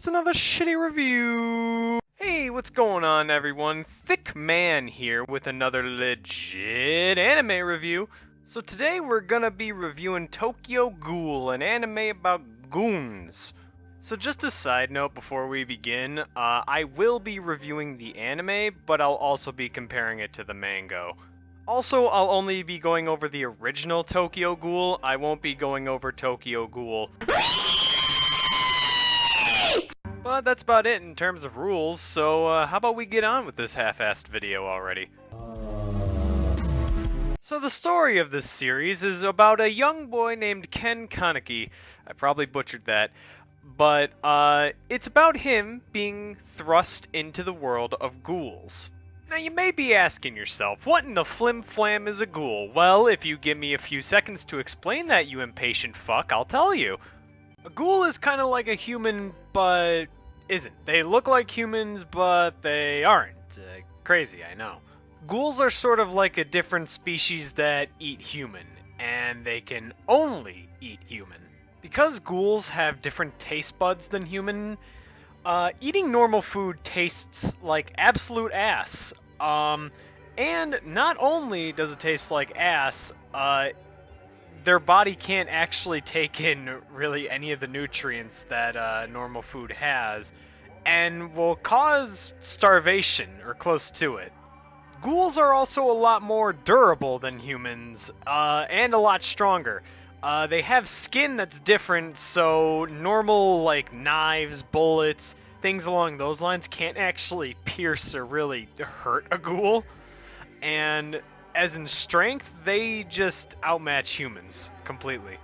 just another shitty review. Hey, what's going on, everyone? Thick Man here with another legit anime review. So today we're gonna be reviewing Tokyo Ghoul, an anime about goons. So just a side note before we begin, I will be reviewing the anime, but I'll also be comparing it to the manga. Also, I'll only be going over the original Tokyo Ghoul. I won't be going over Tokyo Ghoul. But that's about it in terms of rules, so how about we get on with this half-assed video already? So the story of this series is about a young boy named Ken Kaneki. I probably butchered that. But it's about him being thrust into the world of ghouls. Now you may be asking yourself, what in the flim-flam is a ghoul? Well, if you give me a few seconds to explain that, you impatient fuck, I'll tell you. A ghoul is kind of like a human, but isn't. They look like humans, but they aren't. Crazy, I know. Ghouls are sort of like a different species that eat human, and they can only eat human. Because ghouls have different taste buds than human, eating normal food tastes like absolute ass. And not only does it taste like ass, their body can't actually take in really any of the nutrients that normal food has, and will cause starvation or close to it. Ghouls are also a lot more durable than humans, and a lot stronger. They have skin that's different, so normal, like, knives, bullets, things along those lines can't actually pierce or really hurt a ghoul. And as in strength, they just outmatch humans completely.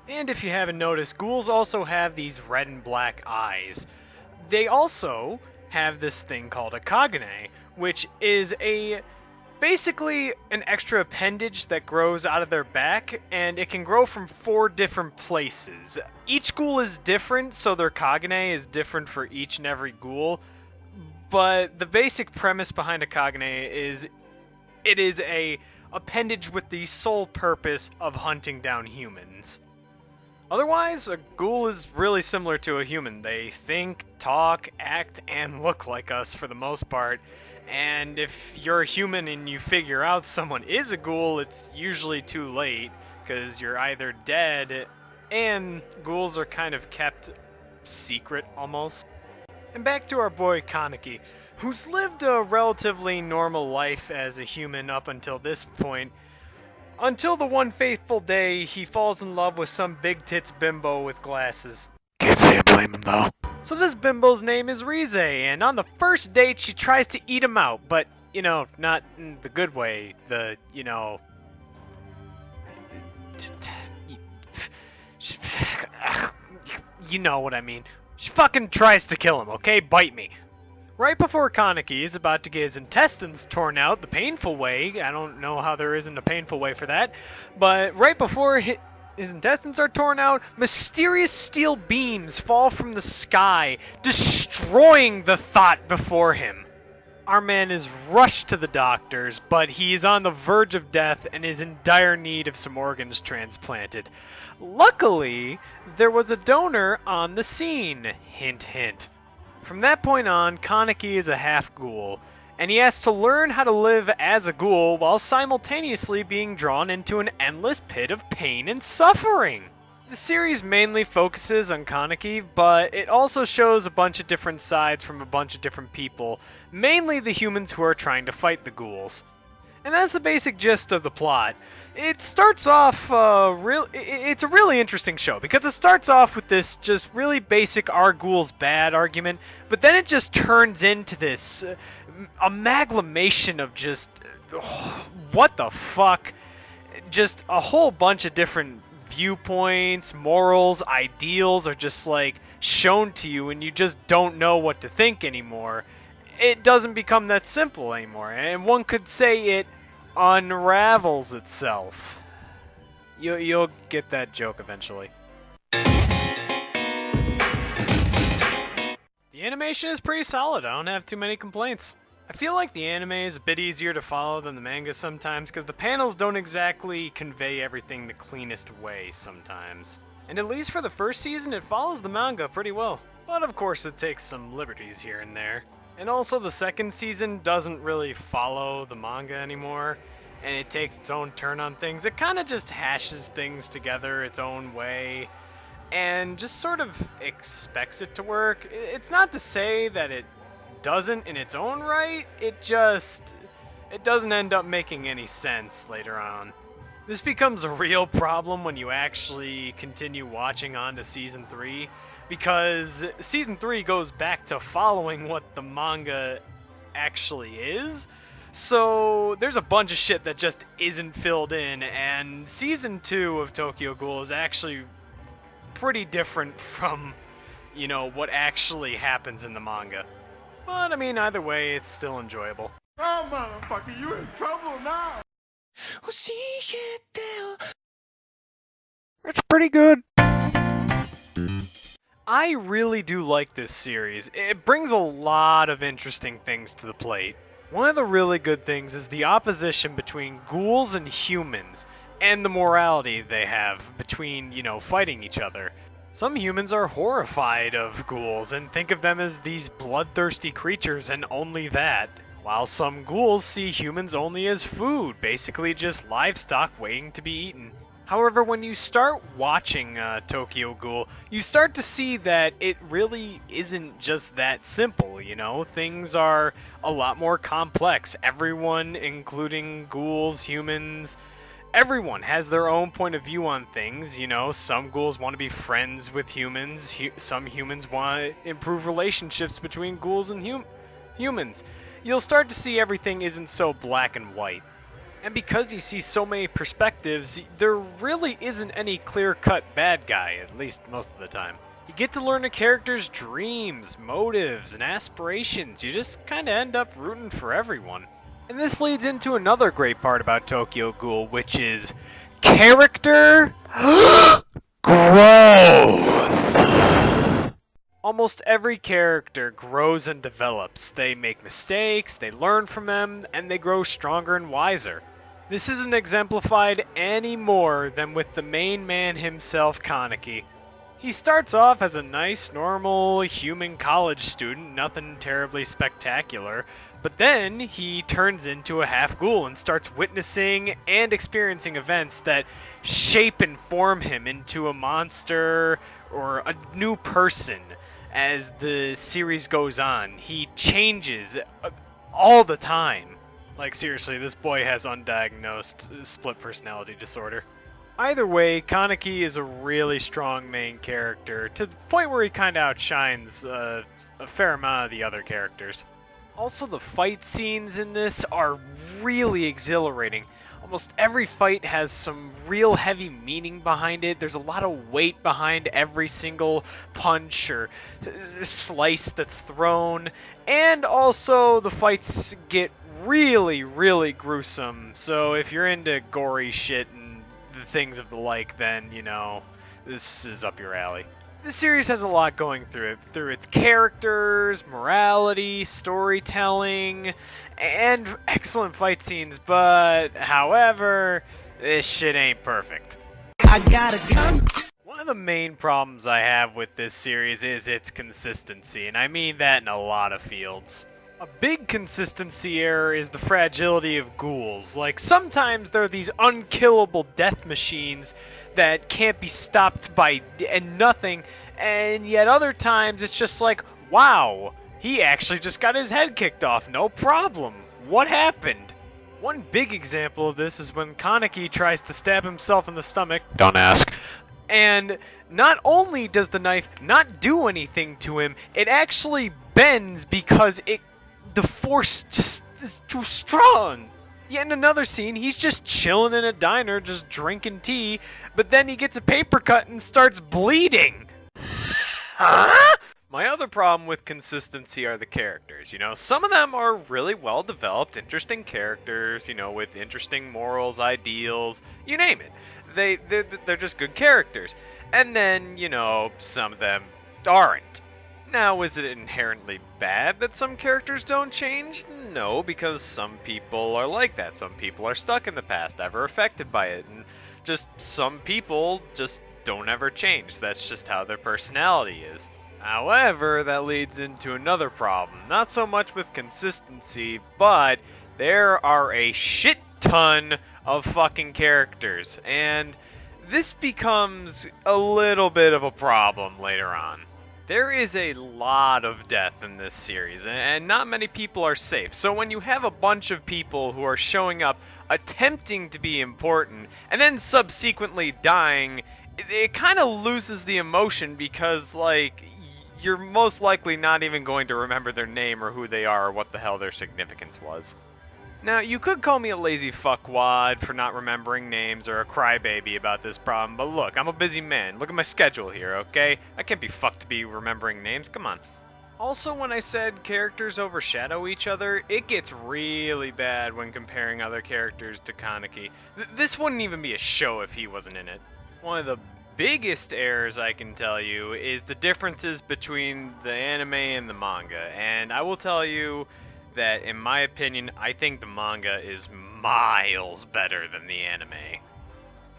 And if you haven't noticed, ghouls also have these red and black eyes. They also have this thing called a kagane, which is basically an extra appendage that grows out of their back, and it can grow from 4 different places. Each ghoul is different, so their kagane is different for each and every ghoul, but the basic premise behind a kagane is it is a appendage with the sole purpose of hunting down humans. Otherwise, a ghoul is really similar to a human. They think, talk, act, and look like us for the most part. And if you're a human and you figure out someone is a ghoul, it's usually too late, because you're either dead, and ghouls are kind of kept secret, almost. And back to our boy Kaneki, who's lived a relatively normal life as a human up until this point, until the one fateful day he falls in love with some big tits bimbo with glasses. Can't say I blame him though. So this bimbo's name is Rize, and on the first date she tries to eat him out, but, you know, not in the good way, you know what I mean. She fucking tries to kill him, okay? Bite me. Right before Kaneki is about to get his intestines torn out the painful way, I don't know how there isn't a painful way for that, but right before his intestines are torn out, mysterious steel beams fall from the sky, destroying the thought before him. Our man is rushed to the doctors, but he is on the verge of death and is in dire need of some organs transplanted. Luckily, there was a donor on the scene. Hint, hint. From that point on, Kaneki is a half-ghoul, and he has to learn how to live as a ghoul while simultaneously being drawn into an endless pit of pain and suffering. The series mainly focuses on Kaneki, but it also shows a bunch of different sides from a bunch of different people, mainly the humans who are trying to fight the ghouls. And that's the basic gist of the plot. It starts off, it's a really interesting show, because it starts off with this just really basic are ghouls bad argument, but then it just turns into this amalgamation of just, what the fuck, just a whole bunch of different viewpoints, morals, ideals are just like shown to you, and you just don't know what to think anymore. It doesn't become that simple anymore, and one could say it unravels itself. You'll get that joke eventually. The animation is pretty solid. I don't have too many complaints. I feel like the anime is a bit easier to follow than the manga sometimes, because the panels don't exactly convey everything the cleanest way sometimes. And at least for the first season, it follows the manga pretty well. But of course it takes some liberties here and there. And also the second season doesn't really follow the manga anymore, and it takes its own turn on things. It kind of just hashes things together its own way, and just sort of expects it to work. It's not to say that it doesn't in its own right, it doesn't end up making any sense later on. This becomes a real problem when you actually continue watching on to Season 3, because Season 3 goes back to following what the manga actually is, so there's a bunch of shit that just isn't filled in, and Season 2 of Tokyo Ghoul is actually pretty different from, what actually happens in the manga. But, I mean, either way, it's still enjoyable. Oh, motherfucker, you in trouble now! It's pretty good. I really do like this series. It brings a lot of interesting things to the plate. One of the really good things is the opposition between ghouls and humans, and the morality they have between, fighting each other. Some humans are horrified of ghouls and think of them as these bloodthirsty creatures and only that, while some ghouls see humans only as food, basically just livestock waiting to be eaten. However, when you start watching Tokyo Ghoul, you start to see that it really isn't just that simple, Things are a lot more complex. Everyone, including ghouls, humans, everyone has their own point of view on things, Some ghouls want to be friends with humans, some humans want to improve relationships between ghouls and humans. You'll start to see everything isn't so black and white. And because you see so many perspectives, there really isn't any clear-cut bad guy, at least most of the time. You get to learn a character's dreams, motives, and aspirations. You just kind of end up rooting for everyone. And this leads into another great part about Tokyo Ghoul, which is character growth. Almost every character grows and develops. They make mistakes, they learn from them, and they grow stronger and wiser. This isn't exemplified any more than with the main man himself, Kaneki. He starts off as a nice, normal, human college student, nothing terribly spectacular, but then he turns into a half-ghoul and starts witnessing and experiencing events that shape and form him into a monster or a new person. As the series goes on, he changes all the time. Like, seriously, this boy has undiagnosed split personality disorder. Either way, Kaneki is a really strong main character, to the point where he kind of outshines a fair amount of the other characters. Also, the fight scenes in this are really exhilarating. Almost every fight has some real heavy meaning behind it. There's a lot of weight behind every single punch or slice that's thrown. And also, the fights get really, really gruesome. So if you're into gory shit and the things of the like, then, this is up your alley. This series has a lot going through it, through its characters, morality, storytelling, and excellent fight scenes, but, however, this shit ain't perfect. I gotta come. One of the main problems I have with this series is its consistency, and I mean that in a lot of fields. A big consistency error is the fragility of ghouls. Like, sometimes they're these unkillable death machines that can't be stopped by nothing, and yet other times it's just like, wow, he actually just got his head kicked off, no problem. What happened? One big example of this is when Kaneki tries to stab himself in the stomach. Don't ask. And not only does the knife not do anything to him, it actually bends because the force just is too strong. Yet in another scene, he's just chilling in a diner, just drinking tea, but then he gets a paper cut and starts bleeding. Huh? My other problem with consistency are the characters. Some of them are really well developed, interesting characters, with interesting morals, ideals, you name it. They're just good characters. And then, some of them aren't. Now, is it inherently bad that some characters don't change? No, because some people are like that. Some people are stuck in the past, ever affected by it. And just some people just don't ever change. That's just how their personality is. However, that leads into another problem. Not so much with consistency, but there are a shit ton of fucking characters, and this becomes a little bit of a problem later on. There is a lot of death in this series, and not many people are safe. So when you have a bunch of people who are showing up attempting to be important, and then subsequently dying, it kind of loses the emotion because, like, you're most likely not even going to remember their name or who they are or what the hell their significance was. Now, you could call me a lazy fuckwad for not remembering names or a crybaby about this problem, but look, I'm a busy man. Look at my schedule here, okay? I can't be fucked to be remembering names, come on. Also, when I said characters overshadow each other, it gets really bad when comparing other characters to Kaneki. This wouldn't even be a show if he wasn't in it. One of the biggest errors I can tell you is the differences between the anime and the manga, and I will tell you that, in my opinion, I think the manga is miles better than the anime.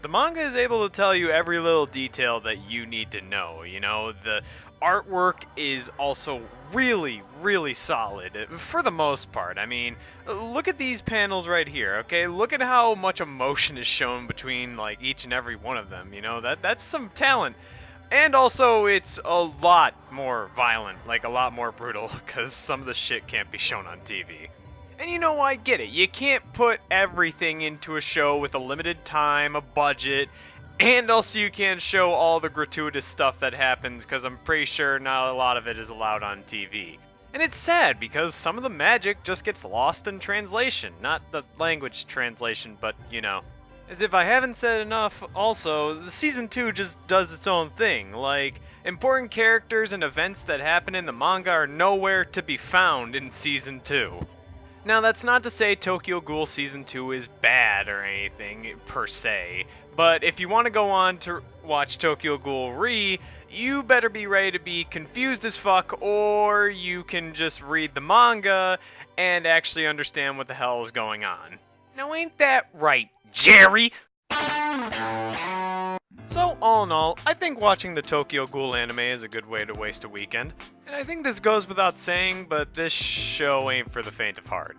The manga is able to tell you every little detail that you need to know, you know, the artwork is also really, really solid, for the most part. I mean, look at these panels right here, okay? Look at how much emotion is shown between, like, each and every one of them, you know, that's some talent. And also, it's a lot more violent, like a lot more brutal, because some of the shit can't be shown on TV. And you know, I get it. You can't put everything into a show with a limited time, a budget, and also you can't show all the gratuitous stuff that happens, because I'm pretty sure not a lot of it is allowed on TV. And it's sad, because some of the magic just gets lost in translation. Not the language translation, but, you know. As if I haven't said enough, also, the Season 2 just does its own thing. Like, important characters and events that happen in the manga are nowhere to be found in Season 2. Now, that's not to say Tokyo Ghoul Season 2 is bad or anything, per se, but if you want to go on to watch Tokyo Ghoul Re, you better be ready to be confused as fuck, or you can just read the manga and actually understand what the hell is going on. Now, ain't that right, Jerry? So, all in all, I think watching the Tokyo Ghoul anime is a good way to waste a weekend. And I think this goes without saying, but this show ain't for the faint of heart.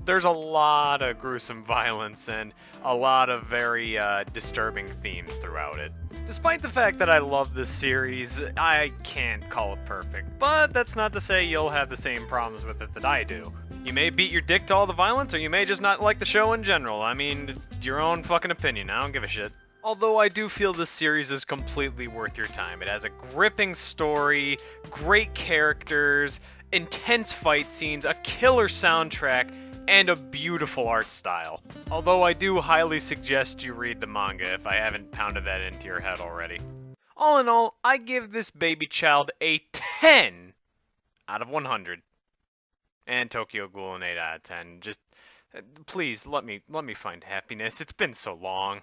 There's a lot of gruesome violence and a lot of very disturbing themes throughout it. Despite the fact that I love this series, I can't call it perfect. But that's not to say you'll have the same problems with it that I do. You may beat your dick to all the violence, or you may just not like the show in general. I mean, it's your own fucking opinion. I don't give a shit. Although I do feel this series is completely worth your time. It has a gripping story, great characters, intense fight scenes, a killer soundtrack, and a beautiful art style. Although I do highly suggest you read the manga if I haven't pounded that into your head already. All in all, I give this baby child a 10 out of 100. And Tokyo Ghoul an 8 out of 10. Just please let me find happiness. It's been so long.